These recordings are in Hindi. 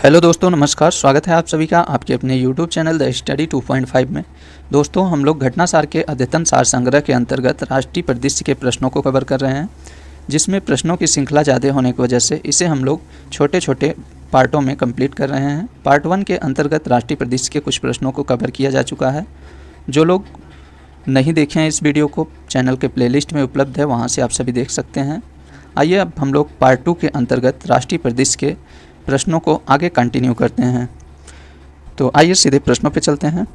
हेलो दोस्तों, नमस्कार। स्वागत है आप सभी का आपके अपने यूट्यूब चैनल द स्टडी 2.5 में। दोस्तों, हम लोग घटना सार के अद्यतन सार संग्रह के अंतर्गत राष्ट्रीय परिदृश्य के प्रश्नों को कवर कर रहे हैं, जिसमें प्रश्नों की श्रृंखला ज़्यादा होने की वजह से इसे हम लोग छोटे छोटे पार्टों में कंप्लीट कर रहे हैं। पार्ट 1 के अंतर्गत राष्ट्रीय परिदृश्य के कुछ प्रश्नों को कवर किया जा चुका है। जो लोग नहीं देखे हैं इस वीडियो को, चैनल के प्लेलिस्ट में उपलब्ध है, वहाँ से आप सभी देख सकते हैं। आइए अब हम लोग पार्ट 2 के अंतर्गत राष्ट्रीय परिदृश्य के प्रश्नों को आगे कंटिन्यू करते हैं। तो आइए सीधे प्रश्नों पे चलते हैं।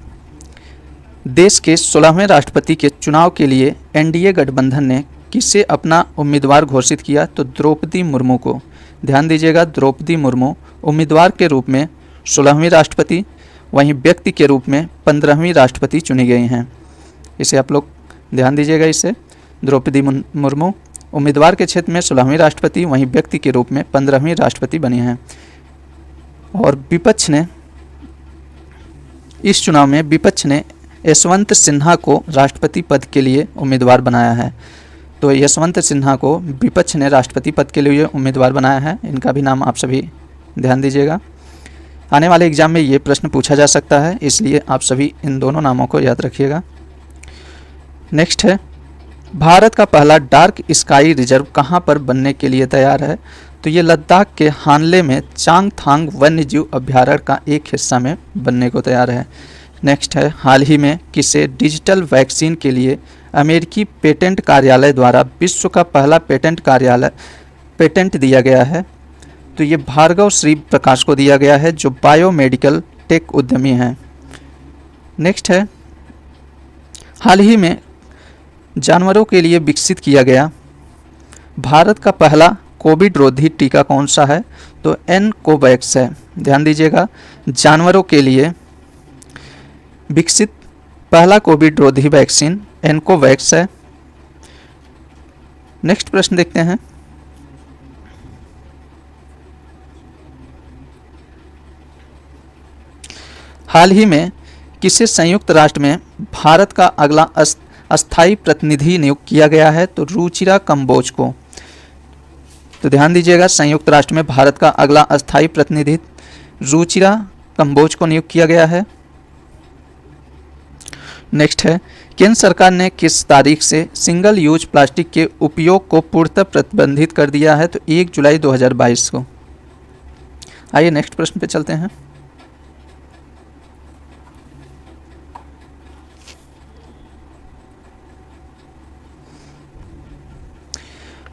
देश के 16वें राष्ट्रपति के चुनाव के लिए एनडीए गठबंधन ने किसे अपना उम्मीदवार घोषित किया? तो द्रौपदी मुर्मू को। ध्यान दीजिएगा, द्रौपदी मुर्मू उम्मीदवार के रूप में 16वीं राष्ट्रपति, वहीं व्यक्ति के रूप में 15वीं राष्ट्रपति चुनी गई हैं। इसे आप लोग ध्यान दीजिएगा। इसे द्रौपदी मुर्मू उम्मीदवार के क्षेत्र में 16वीं राष्ट्रपति, वहीं व्यक्ति के रूप में 15वीं राष्ट्रपति बनी हैं। और विपक्ष ने इस चुनाव में यशवंत सिन्हा को राष्ट्रपति पद के लिए उम्मीदवार बनाया है। तो यशवंत सिन्हा को विपक्ष ने राष्ट्रपति पद के लिए उम्मीदवार बनाया है। इनका भी नाम आप सभी ध्यान दीजिएगा। आने वाले एग्जाम में ये प्रश्न पूछा जा सकता है, इसलिए आप सभी इन दोनों नामों को याद रखिएगा। नेक्स्ट है, भारत का पहला डार्क स्काई रिजर्व कहाँ पर बनने के लिए तैयार है? तो ये लद्दाख के हानले में चांगथांग वन्यजीव अभ्यारण्य का एक हिस्सा में बनने को तैयार है। नेक्स्ट है, हाल ही में किसे डिजिटल वैक्सीन के लिए अमेरिकी पेटेंट कार्यालय द्वारा विश्व का पहला पेटेंट दिया गया है? तो ये भार्गव श्री प्रकाश को दिया गया है, जो बायोमेडिकल टेक उद्यमी हैं। नेक्स्ट है, हाल ही में जानवरों के लिए विकसित किया गया भारत का पहला कोविड रोधी टीका कौन सा है? तो एनकोवैक्स है। ध्यान दीजिएगा, जानवरों के लिए विकसित पहला कोविड रोधी वैक्सीन एनकोवैक्स है। नेक्स्ट प्रश्न देखते हैं। हाल ही में किसे संयुक्त राष्ट्र में भारत का अगला अस्थायी प्रतिनिधि नियुक्त किया गया है? तो रुचिरा कंबोज को। तो ध्यान दीजिएगा, संयुक्त राष्ट्र में भारत का अगला अस्थायी प्रतिनिधि रुचिरा कंबोज को नियुक्त किया गया है। नेक्स्ट है, केंद्र सरकार ने किस तारीख से सिंगल यूज प्लास्टिक के उपयोग को पूर्णतः प्रतिबंधित कर दिया है? तो 1 जुलाई 2022 को। आइए नेक्स्ट प्रश्न पे चलते हैं।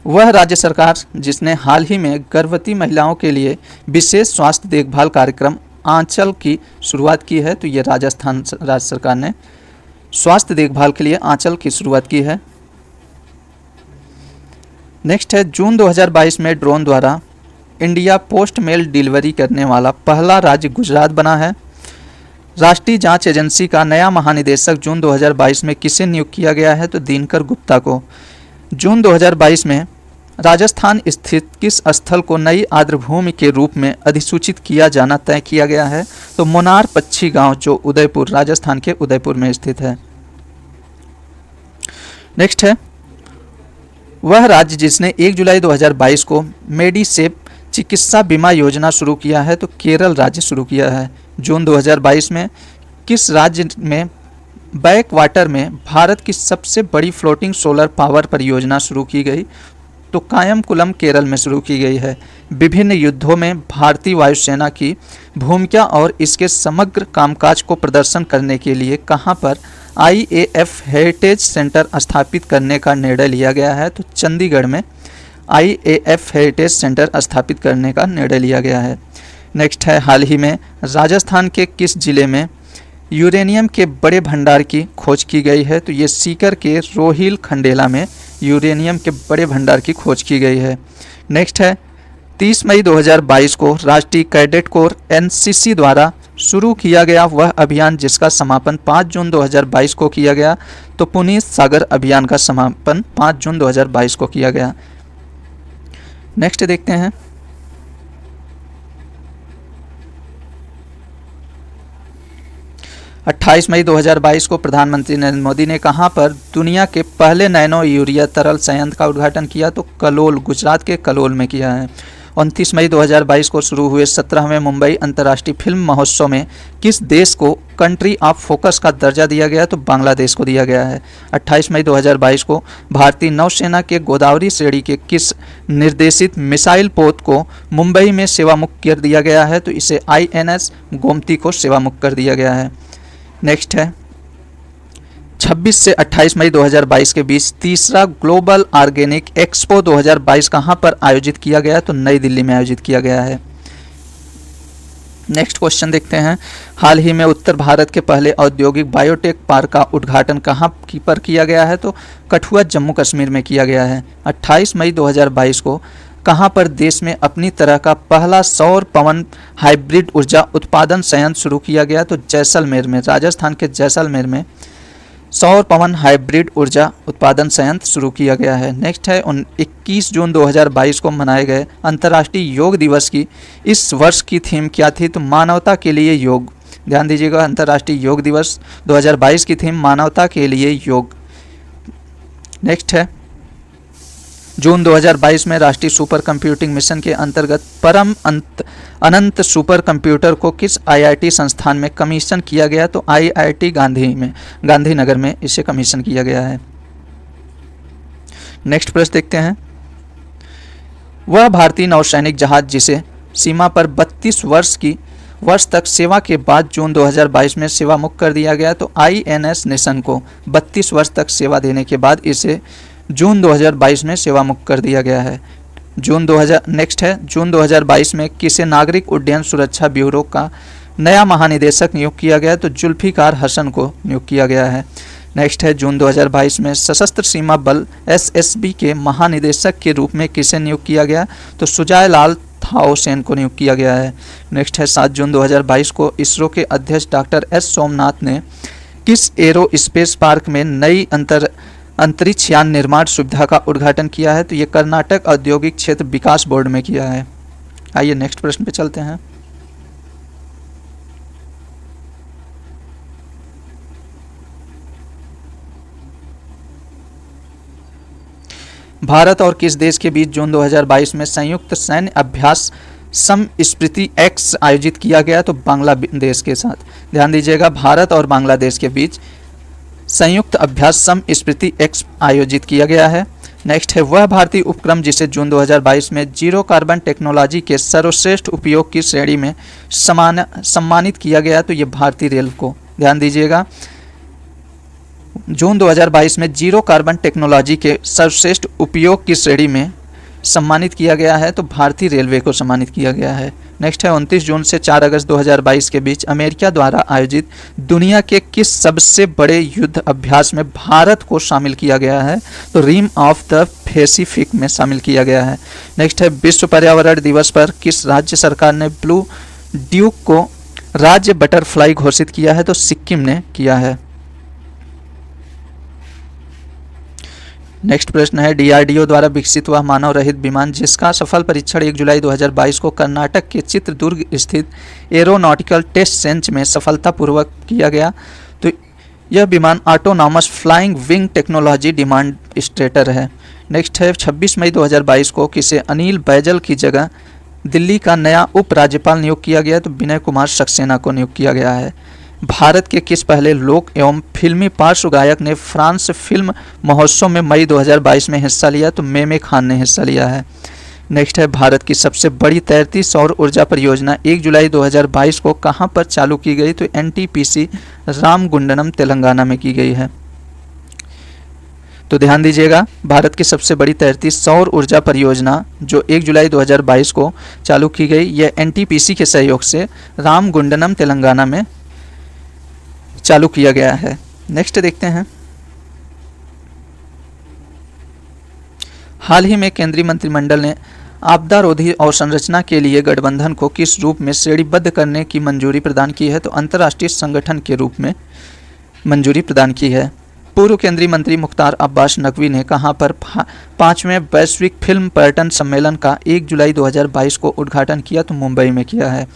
वह राज्य सरकार जिसने हाल ही में गर्भवती महिलाओं के लिए विशेष स्वास्थ्य देखभाल कार्यक्रम आंचल की शुरुआत की है? तो ये राजस्थान राज्य सरकार ने स्वास्थ्य देखभाल के लिए आंचल की शुरुआत की है। नेक्स्ट है, जून 2022 में ड्रोन द्वारा इंडिया पोस्ट मेल डिलीवरी करने वाला पहला राज्य गुजरात बना है। राष्ट्रीय जांच एजेंसी का नया महानिदेशक जून 2022 में किसे नियुक्त किया गया है? तो दिनकर गुप्ता को। जून 2022 में राजस्थान स्थित किस स्थल को नई आर्द्रभूमि के रूप में अधिसूचित किया जाना तय किया गया है? तो मुनार पच्छी गांव, जो उदयपुर, राजस्थान के उदयपुर में स्थित है। नेक्स्ट है, वह राज्य जिसने 1 जुलाई 2022 को मेडिसेप चिकित्सा बीमा योजना शुरू किया है? तो केरल राज्य शुरू किया है। जून 2022 में किस राज्य में बैक वाटर में भारत की सबसे बड़ी फ्लोटिंग सोलर पावर परियोजना शुरू की गई? तो कायमकुलम, केरल में शुरू की गई है। विभिन्न युद्धों में भारतीय वायुसेना की भूमिका और इसके समग्र कामकाज को प्रदर्शन करने के लिए कहां पर आईएएफ हेरिटेज सेंटर स्थापित करने का निर्णय लिया गया है? तो चंडीगढ़ में आईएएफ हेरिटेज सेंटर स्थापित करने का निर्णय लिया गया है। नेक्स्ट है, हाल ही में राजस्थान के किस जिले में यूरेनियम के बड़े भंडार की खोज की गई है? तो ये सीकर के रोहिल खंडेला में यूरेनियम के बड़े भंडार की खोज की गई है। नेक्स्ट है, 30 मई 2022 को राष्ट्रीय कैडेट कोर एनसीसी द्वारा शुरू किया गया वह अभियान जिसका समापन 5 जून 2022 को किया गया? तो पुनीत सागर अभियान का समापन 5 जून 2022 को किया गया। नेक्स्ट देखते हैं, 28 मई 2022 को प्रधानमंत्री नरेंद्र मोदी ने कहां पर दुनिया के पहले नैनो यूरिया तरल संयंत्र का उद्घाटन किया? तो कलोल, गुजरात के कलोल में किया है। 29 मई 2022 को शुरू हुए 17वें मुंबई अंतर्राष्ट्रीय फिल्म महोत्सव में किस देश को कंट्री ऑफ फोकस का दर्जा दिया गया? तो बांग्लादेश को दिया गया है। 28 मई 2022 को भारतीय नौसेना के गोदावरी श्रेणी के किस निर्देशित मिसाइल पोत को मुंबई में सेवामुक्त कर दिया गया है? तो इसे INS गोमती को सेवामुक्त कर दिया गया है। नेक्स्ट है 26 से 28 मई 2022 के बीच तीसरा ग्लोबल ऑर्गेनिक एक्सपो 2022 कहां पर आयोजित किया गया? तो नई दिल्ली में आयोजित किया गया है। नेक्स्ट क्वेश्चन देखते हैं, हाल ही में उत्तर भारत के पहले औद्योगिक बायोटेक पार्क का उद्घाटन कहां पर किया गया है? तो कठुआ जम्मू कश्मीर में किया गया है। 28 मई 2022 को कहां पर देश में अपनी तरह का पहला सौर पवन हाइब्रिड ऊर्जा उत्पादन संयंत्र शुरू किया गया? तो जैसलमेर में, राजस्थान के जैसलमेर में सौर पवन हाइब्रिड ऊर्जा उत्पादन संयंत्र शुरू किया गया है। नेक्स्ट है 21 जून 2022 को मनाए गए अंतर्राष्ट्रीय योग दिवस की इस वर्ष की थीम क्या थी? तो मानवता के लिए योग। ध्यान दीजिएगा, अंतर्राष्ट्रीय योग दिवस 2022 की थीम मानवता के लिए योग। नेक्स्ट है जून 2022 में राष्ट्रीय सुपर कंप्यूटिंग मिशन के अंतर्गत परम अनंत सुपर कंप्यूटर को किस IIT संस्थान में कमीशन किया गया? तो IIT गांधीनगर में इसे कमीशन किया गया है। नेक्स्ट प्रश्न देखते हैं, वह भारतीय नौसैनिक जहाज जिसे सीमा पर 32 वर्ष तक सेवा के बाद जून 2022 में सेवा मुक्त कर दिया गया? तो INS निशन को 32 वर्ष तक सेवा देने के बाद इसे जून 2022 में सेवा मुक्त कर दिया गया है। नेक्स्ट है जून 2022 में किसे नागरिक उड्डयन सुरक्षा ब्यूरो का नया महानिदेशक नियुक्त किया गया? तो जुल्फिकार हसन को नियुक्त किया गया है। नेक्स्ट है जून 2022 में सशस्त्र सीमा बल SSB के महानिदेशक के रूप में किसे नियुक्त किया गया? तो सुजाय लाल थाओसेन को नियुक्त किया गया है। नेक्स्ट है 7 जून 2022 को इसरो के अध्यक्ष डॉक्टर S सोमनाथ ने किस एरो स्पेस पार्क में नई अंतरिक्ष यान निर्माण सुविधा का उद्घाटन किया है? तो ये कर्नाटक औद्योगिक क्षेत्र विकास बोर्ड में किया है। आइए नेक्स्ट प्रश्न पे चलते हैं। भारत और किस देश के बीच जून 2022 में संयुक्त सैन्य अभ्यास समस्प्रीति एक्स आयोजित किया गया? तो बांग्लादेश के साथ। ध्यान दीजिएगा, भारत और बांग्लादेश के बीच संयुक्त अभ्यास समस्प्रीति एक्स आयोजित किया गया है। नेक्स्ट है वह भारतीय उपक्रम जिसे जून 2022 में जीरो कार्बन टेक्नोलॉजी के सर्वश्रेष्ठ उपयोग की श्रेणी में सम्मानित किया गया? तो ये भारतीय रेल को। ध्यान दीजिएगा, जून 2022 में जीरो कार्बन टेक्नोलॉजी के सर्वश्रेष्ठ उपयोग की श्रेणी में सम्मानित किया गया है, तो भारतीय रेलवे को सम्मानित किया गया है। नेक्स्ट है 29 जून से 4 अगस्त 2022 के बीच अमेरिका द्वारा आयोजित दुनिया के किस सबसे बड़े युद्ध अभ्यास में भारत को शामिल किया गया है? तो रिम ऑफ द पैसिफिक में शामिल किया गया है। नेक्स्ट है विश्व पर्यावरण दिवस पर किस राज्य सरकार ने ब्लू ड्यूक को राज्य बटरफ्लाई घोषित किया है? तो सिक्किम ने किया है। नेक्स्ट प्रश्न है DRDO द्वारा विकसित हुआ मानव रहित विमान जिसका सफल परीक्षण 1 जुलाई 2022 को कर्नाटक के चित्रदुर्ग स्थित एरोनॉटिकल टेस्ट रेंज में सफलतापूर्वक किया गया? तो यह विमान autonomous flying wing technology demonstrator है। नेक्स्ट है 26 मई 2022 को किसे अनिल बैजल की जगह दिल्ली का नया उपराज्यपाल नियुक्त किया गया? तो विनय कुमार सक्सेना को नियुक्त किया गया है। भारत के किस पहले लोक एवं फिल्मी पार्श्व गायक ने फ्रांस फिल्म महोत्सव में मई 2022 में हिस्सा लिया? तो मेमे खान ने हिस्सा लिया है। नेक्स्ट है भारत की सबसे बड़ी तैरती सौर ऊर्जा परियोजना 1 जुलाई 2022 को कहां पर चालू की गई? तो NTPC रामगुंडनम तेलंगाना में की गई है। तो ध्यान दीजिएगा, भारत की सबसे बड़ी तैरती सौर ऊर्जा परियोजना जो 1 जुलाई 2022 को चालू की गई, यह NTPC के सहयोग से रामगुंडनम तेलंगाना में चालू किया गया है। नेक्स्ट देखते हैं, हाल ही में केंद्रीय मंत्रिमंडल ने आपदा रोधी अवसंरचना के लिए गठबंधन को किस रूप में श्रेणीबद्ध करने की मंजूरी प्रदान की है? तो अंतर्राष्ट्रीय संगठन के रूप में मंजूरी प्रदान की है। पूर्व केंद्रीय मंत्री मुख्तार अब्बास नकवी ने कहां पर 5वें वैश्विक फिल्म पर्यटन सम्मेलन का 1 जुलाई 2022 को उद्घाटन किया? तो मुंबई में किया है।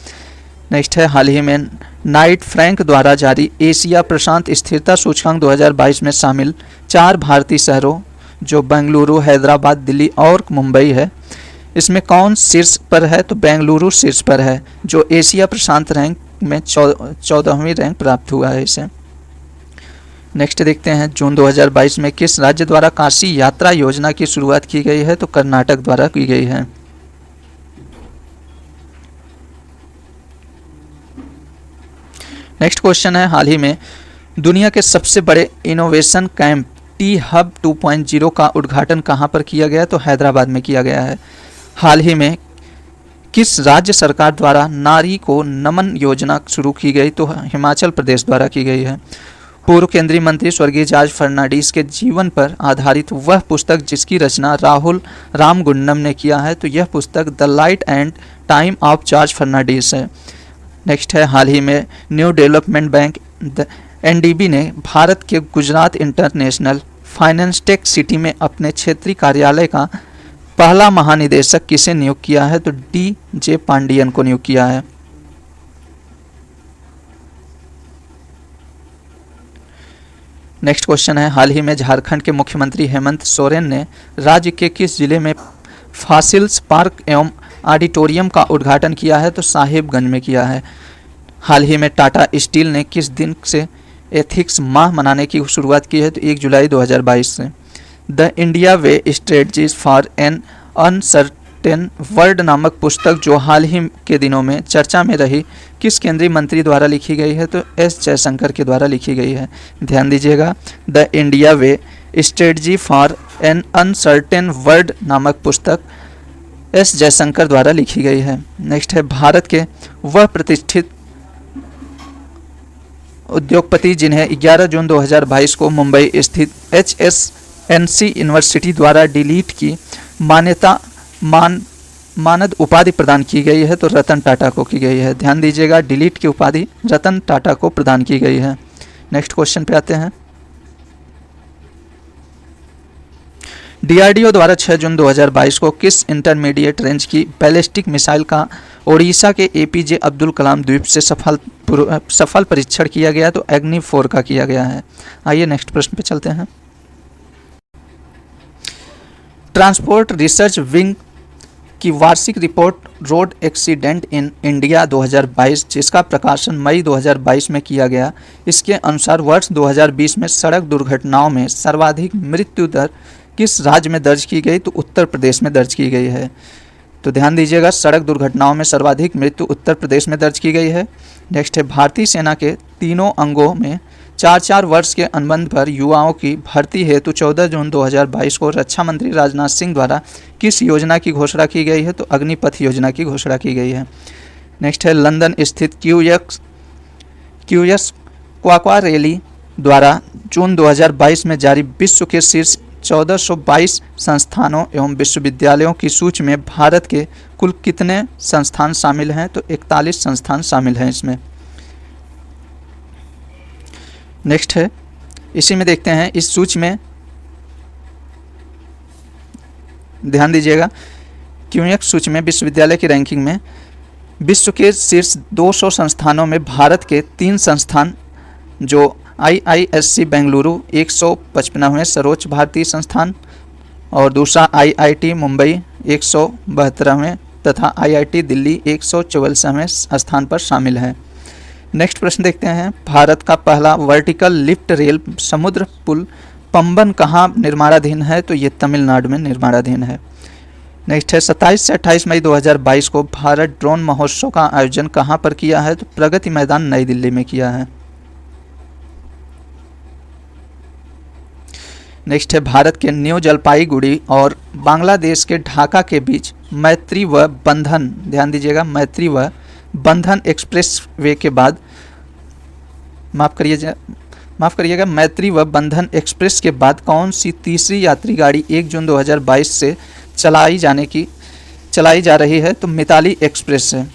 नेक्स्ट है हाल ही में नाइट फ्रैंक द्वारा जारी एशिया प्रशांत स्थिरता सूचकांक 2022 में शामिल 4 भारतीय शहरों जो बेंगलुरु, हैदराबाद, दिल्ली और मुंबई है, इसमें कौन शीर्ष पर है? तो बेंगलुरु शीर्ष पर है, जो एशिया प्रशांत रैंक में 14वीं रैंक प्राप्त हुआ है इसे। नेक्स्ट देखते हैं, जून 2022 में किस राज्य द्वारा काशी यात्रा योजना की शुरुआत की गई है? तो कर्नाटक द्वारा की गई है। नेक्स्ट क्वेश्चन है, हाल ही में दुनिया के सबसे बड़े इनोवेशन कैंप टी हब 2.0 का उद्घाटन कहां पर किया गया? तो हैदराबाद में किया गया है। हाल ही में किस राज्य सरकार द्वारा नारी को नमन योजना शुरू की गई? तो हिमाचल प्रदेश द्वारा की गई है। पूर्व केंद्रीय मंत्री स्वर्गीय जॉर्ज फर्नांडिस के जीवन पर आधारित वह पुस्तक जिसकी रचना राहुल रामगुंडम ने किया है, तो यह पुस्तक the life and time of George Fernandes है। नेक्स्ट है, हाल ही में न्यू डेवलपमेंट बैंक एनडीबी ने भारत के Gujarat international finance tech city में अपने क्षेत्रीय कार्यालय का पहला महानिदेशक किसे नियुक्त किया है? तो डी जे पांडियन को नियुक्त किया है। नेक्स्ट क्वेश्चन है, हाल ही में झारखंड के मुख्यमंत्री हेमंत सोरेन ने राज्य के किस जिले में फासिल्स पार्क एवं ऑडिटोरियम का उद्घाटन किया है? तो साहिबगंज में किया है। हाल ही में टाटा स्टील ने किस दिन से एथिक्स माह मनाने की शुरुआत की है? तो 1 जुलाई 2022 से। The India way strategies for an uncertain world नामक पुस्तक जो हाल ही के दिनों में चर्चा में रही, किस केंद्रीय मंत्री द्वारा लिखी गई है? तो एस जयशंकर के द्वारा लिखी गई है। ध्यान दीजिएगा, the India way strategy for an uncertain world नामक पुस्तक एस जयशंकर द्वारा लिखी गई है। नेक्स्ट है, भारत के वह प्रतिष्ठित उद्योगपति जिन्हें 11 जून 2022 को मुंबई स्थित HSNC यूनिवर्सिटी द्वारा डिलीट की मानद उपाधि प्रदान की गई है? तो रतन टाटा को की गई है। ध्यान दीजिएगा, डिलीट की उपाधि रतन टाटा को प्रदान की गई है। नेक्स्ट क्वेश्चन पे आते हैं, DRDO द्वारा 6 जून 2022 को किस इंटरमीडिएट रेंज की बैलिस्टिक मिसाइल का ओडिशा के APJ अब्दुल कलाम द्वीप से सफल परीक्षण किया गया? तो अग्नि 4 का किया गया है। आइए नेक्स्ट प्रश्न पे चलते हैं। ट्रांसपोर्ट रिसर्च विंग की वार्षिक report road accident in India 2022, जिसका प्रकाशन मई 2022 में किया गया, इसके अनुसार वर्ष 2020 में सड़क दुर्घटनाओं में सर्वाधिक मृत्यु दर किस राज्य में दर्ज की गई? तो उत्तर प्रदेश में दर्ज की गई है। तो ध्यान दीजिएगा, सड़क दुर्घटनाओं में सर्वाधिक मृत्यु उत्तर प्रदेश में दर्ज की गई है। नेक्स्ट है, भारतीय सेना के तीनों अंगों में 4-4 वर्ष के अनुबंध पर युवाओं की भर्ती हेतु 14 जून 2022 को रक्षा मंत्री राजनाथ सिंह द्वारा किस योजना की घोषणा की गई है? तो अग्निपथ योजना की घोषणा की गई है। नेक्स्ट है, लंदन स्थित क्यूएस क्वाक्वारेली द्वारा जून 2022 में जारी विश्व के शीर्ष 1422 संस्थानों एवं विश्वविद्यालयों की सूची में भारत के कुल कितने संस्थान शामिल हैं? तो 41 संस्थान शामिल हैं इसमें। नेक्स्ट है, इसी में देखते हैं, इस सूची में ध्यान दीजिएगा, क्यूएस सूची में विश्वविद्यालय की रैंकिंग में विश्व के शीर्ष 200 संस्थानों में भारत के 3 संस्थान जो IISc बेंगलुरु 155वें सर्वोच्च भारतीय संस्थान और दूसरा IIT मुंबई 172वें तथा IIT दिल्ली 144वें स्थान पर शामिल है। नेक्स्ट प्रश्न देखते हैं, भारत का पहला वर्टिकल लिफ्ट रेल समुद्र पुल पंबन कहाँ निर्माणाधीन है? तो ये तमिलनाडु में निर्माणाधीन है। नेक्स्ट है, 27 से 28 मई 2022 को भारत ड्रोन महोत्सव का आयोजन कहाँ पर किया है? तो प्रगति मैदान नई दिल्ली में किया है। नेक्स्ट है, भारत के न्यू जलपाईगुड़ी और बांग्लादेश के ढाका के बीच मैत्री व बंधन, ध्यान दीजिएगा, मैत्री व बंधन एक्सप्रेस वे के बाद माफ़ करिएगा मैत्री व बंधन एक्सप्रेस के बाद कौन सी तीसरी यात्री गाड़ी 1 जून 2022 से चलाई जा रही है? तो मिताली एक्सप्रेस है।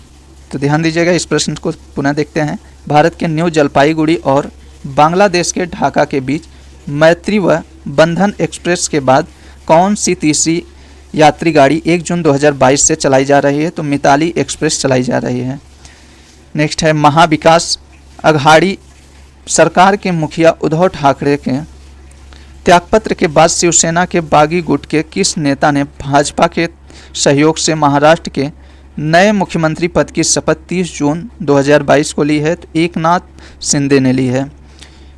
तो ध्यान दीजिएगा, इस प्रश्न को पुनः देखते हैं। भारत के न्यू जलपाईगुड़ी और बांग्लादेश के ढाका के बीच मैत्री व बंधन एक्सप्रेस के बाद कौन सी तीसरी यात्री गाड़ी 1 जून 2022 से चलाई जा रही है? तो मिताली एक्सप्रेस चलाई जा रही है। नेक्स्ट है, महाविकास अघाड़ी सरकार के मुखिया उद्धव ठाकरे के त्यागपत्र के बाद शिवसेना के बागी गुट के किस नेता ने भाजपा के सहयोग से महाराष्ट्र के नए मुख्यमंत्री पद की शपथ 30 जून 2022 को ली है? तो एकनाथ शिंदे ने ली है।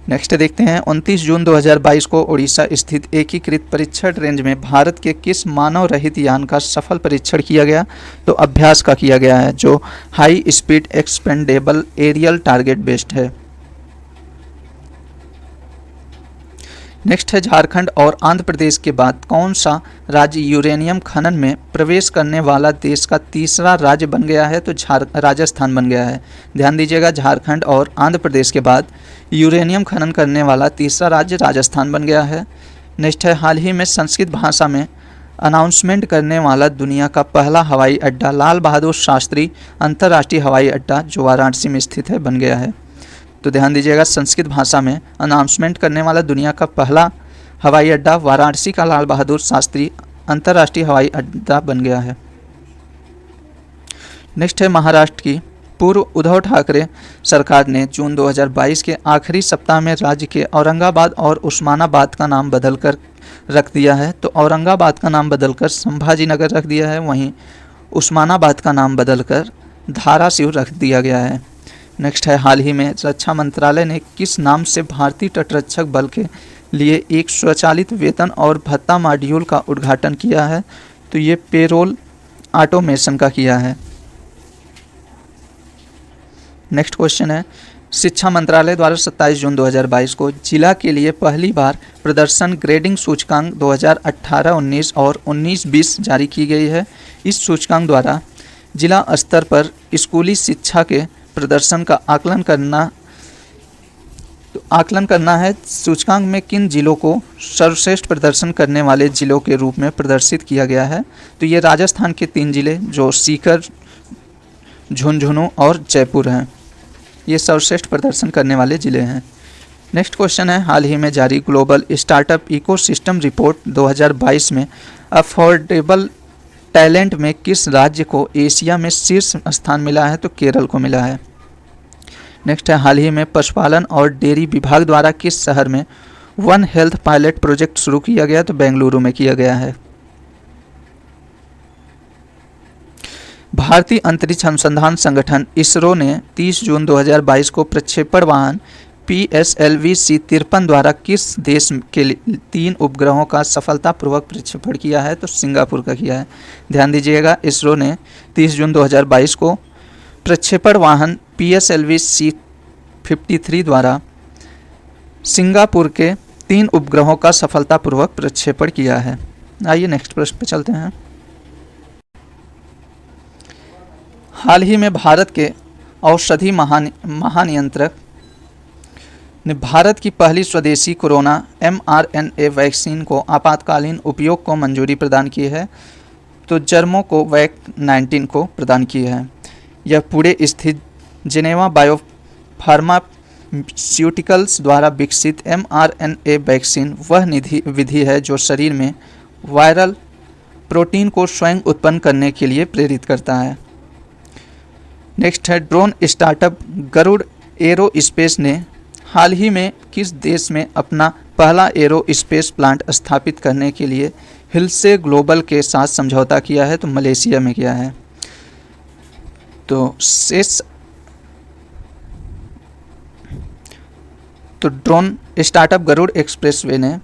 नेक्स्ट देखते हैं, 29 जून 2022 को उड़ीसा स्थित एकीकृत परीक्षण रेंज में भारत के किस मानव रहित यान का सफल परीक्षण किया गया? तो अभ्यास का किया गया है, जो high speed expendable aerial target based है। नेक्स्ट है, झारखंड और आंध्र प्रदेश के बाद कौन सा राज्य यूरेनियम खनन में प्रवेश करने वाला देश का तीसरा राज्य बन गया है? तो राजस्थान बन गया है। ध्यान दीजिएगा, झारखंड और आंध्र प्रदेश के बाद यूरेनियम खनन करने वाला तीसरा राज्य राजस्थान बन गया है। नेक्स्ट है, हाल ही में संस्कृत भाषा में अनाउंसमेंट करने वाला दुनिया का पहला हवाई अड्डा लाल बहादुर शास्त्री अंतर्राष्ट्रीय हवाई अड्डा जो वाराणसी में स्थित है बन गया है। तो ध्यान दीजिएगा, संस्कृत भाषा में अनाउंसमेंट करने वाला दुनिया का पहला हवाई अड्डा वाराणसी का लाल बहादुर शास्त्री अंतर्राष्ट्रीय हवाई अड्डा बन गया है। नेक्स्ट है, महाराष्ट्र की पूर्व उद्धव ठाकरे सरकार ने जून 2022 के आखिरी सप्ताह में राज्य के औरंगाबाद और उस्मानाबाद का नाम बदलकर रख दिया है। तो औरंगाबाद का नाम बदलकर संभाजीनगर रख दिया है, वहीं उस्मानाबाद का नाम बदलकर धाराशिव रख दिया गया है। नेक्स्ट है, हाल ही में रक्षा मंत्रालय ने किस नाम से भारतीय तटरक्षक बल के लिए एक स्वचालित वेतन और भत्ता मॉड्यूल का उद्घाटन किया है? तो ये पेरोल ऑटोमेशन का किया है। नेक्स्ट क्वेश्चन है, शिक्षा मंत्रालय द्वारा 27 जून 2022 को जिला के लिए पहली बार प्रदर्शन ग्रेडिंग सूचकांक 2018-19 और 19-20 जारी की गई है। इस सूचकांक द्वारा जिला स्तर पर स्कूली शिक्षा के प्रदर्शन का आकलन करना है। सूचकांक में किन जिलों को सर्वश्रेष्ठ प्रदर्शन करने वाले जिलों के रूप में प्रदर्शित किया गया है? तो ये राजस्थान के 3 जिले जो सीकर, झुंझुनू और जयपुर हैं, ये सर्वश्रेष्ठ प्रदर्शन करने वाले जिले हैं। नेक्स्ट क्वेश्चन है, हाल ही में जारी ग्लोबल स्टार्टअप इकोसिस्टम रिपोर्ट 2022 में अफोर्डेबल टैलेंट में किस राज्य को एशिया में शीर्ष स्थान मिला है? तो केरल को मिला है। नेक्स्ट है, हाल ही में पशुपालन और डेयरी विभाग द्वारा किस शहर में वन हेल्थ पायलट प्रोजेक्ट शुरू किया गया? तो बेंगलुरु में किया गया है। भारतीय अंतरिक्ष अनुसंधान संगठन इसरो ने 30 जून 2022 को प्रक्षेपण वाहन PSLV-C-53 द्वारा किस देश के 3 उपग्रहों का सफलतापूर्वक प्रक्षेपण किया है? तो सिंगापुर का किया है। ध्यान दीजिएगा, इसरो ने 30 जून 2022 को प्रक्षेपण वाहन PSLV-C-53 द्वारा सिंगापुर के 3 उपग्रहों का सफलतापूर्वक प्रक्षेपण किया है। आइए नेक्स्ट प्रश्न पर चलते हैं। हाल ही में भारत के औषधि महानियंत्रक ने भारत की पहली स्वदेशी कोरोना mRNA वैक्सीन को आपातकालीन उपयोग को मंजूरी प्रदान की है। तो जर्मोकोवैक 19 को प्रदान की है। यह पुणे स्थित जेनेवा बायोफार्मास्यूटिकल्स द्वारा विकसित mRNA वैक्सीन वह विधि है जो शरीर में वायरल प्रोटीन को स्वयं उत्पन्न करने के लिए प्रेरित करता है। नेक्स्ट है, ड्रोन स्टार्टअप गरुड़ एरोस्पेस ने हाल ही में किस देश में अपना पहला एरोस्पेस प्लांट स्थापित करने के लिए हिल्से ग्लोबल के साथ समझौता किया है? तो मलेशिया में किया है। तो ड्रोन स्टार्टअप गरुड़ एक्सप्रेसवे ने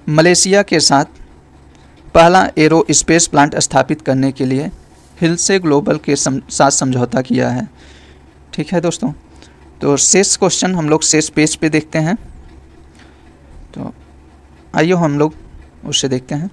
मलेशिया के साथ पहला एरोस्पेस प्लांट स्थापित करने के लिए हिल्से ग्लोबल के साथ समझौता किया है। ठीक है दोस्तों, तो शेष क्वेश्चन हम लोग शेष पेज पे देखते हैं। तो आइए हम लोग उसे देखते हैं।